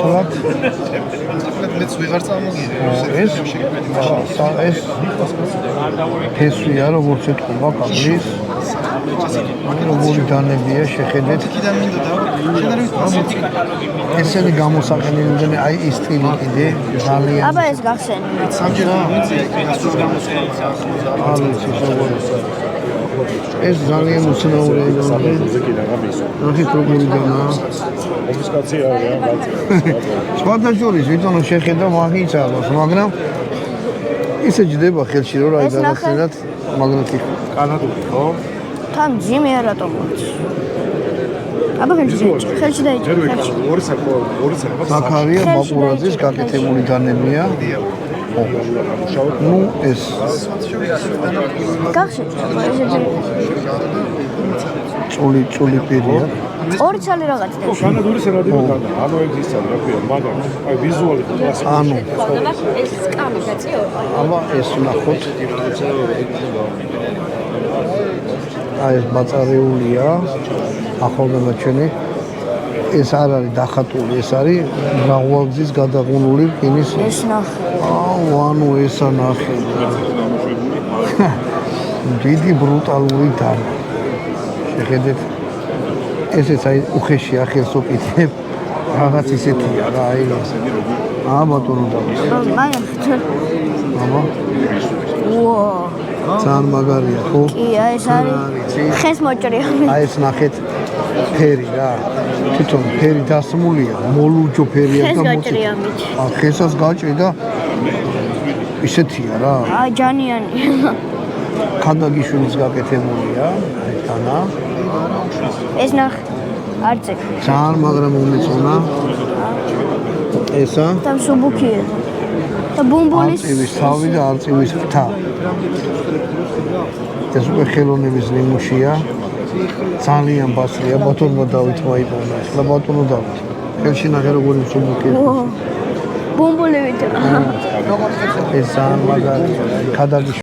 თულად მეც ვეღარ წამოგირი. ეს ფესვია, როგორც ეთქობა კაბლის. როგორი დანებია, შეხედეთ. კიდე მინდოდა, შედარებით ესენი გამოსაყენებელი, აი ის სტილი კიდე ძალიან. აბა ეს გახსენე. სამჯერ მიწია, გასულ გამოსაყენებელი. ეს ძალიან უცნაური ენაა. ნახეთ როგორი დანაა. კონფისკაციაა რა. სხვადასხვა ვიწონო შეხედა მაგის აღოს, მაგრამ ისე ჯდება ხელში რომ აი გადაცენად მაგნეტი კანადური ხო? თან ჯიმი რატომ მოიწ? აბა ხელში დაიჭირე. ორი საკო ზაქარია მაყურაძის გაკეთებული დანებია. ნუ ეს გახსენ. წული პირია. ორი ცალი რაღაც და. კანადური სერადიო განა. ანუ ეს ისა რა ქვია, მაგრამ აი ვიზუალი კლასიკა. ანუ ეს სკამი გაწიო. აბა ეს ნახოთ. აი ეს ბაწარეულია. ახალგაზრდაჩვენი ეს არ არის დახატული, ეს არის მრავალგზის გადაღუნული რკინის. ეს ნახე. ანუ ესა ნახე. დიდი ბრუტალური დანა. შეხედეთ ესეც აი უხეში ახელს უკითხებ რაღაც ისეთია რა აი ბატონო და მაგრამ აბა ძალიან მაგარია ხო? კი აი ეს არის ხეს მოჭრია. აი ეს ნახეთ ფერი რა თვითონ ფერი დასმულია მოლურჯო ფერია და მოჭრია მით. ხესას გაჭრი და ისეთია რა აი ჯანიანი. ხანდაგიშვილის გაკეთებულია აი თანა ეს ნახე არცე. ძალიან მაგრამ უმეწონა ესა და სუბუქია. და ბუმბულის არწივის თავი და არწივის ფრთა ეს უკვე ხელოვნების ნიმუშია ძალიან ბასრია ბატონმა დავით მოიპოვნა ახლა ბატონო დავით ხელში ნახე როგორი სუბუქია ბუმბულებით. ეს ძალიან მაგარი ქადაგიშ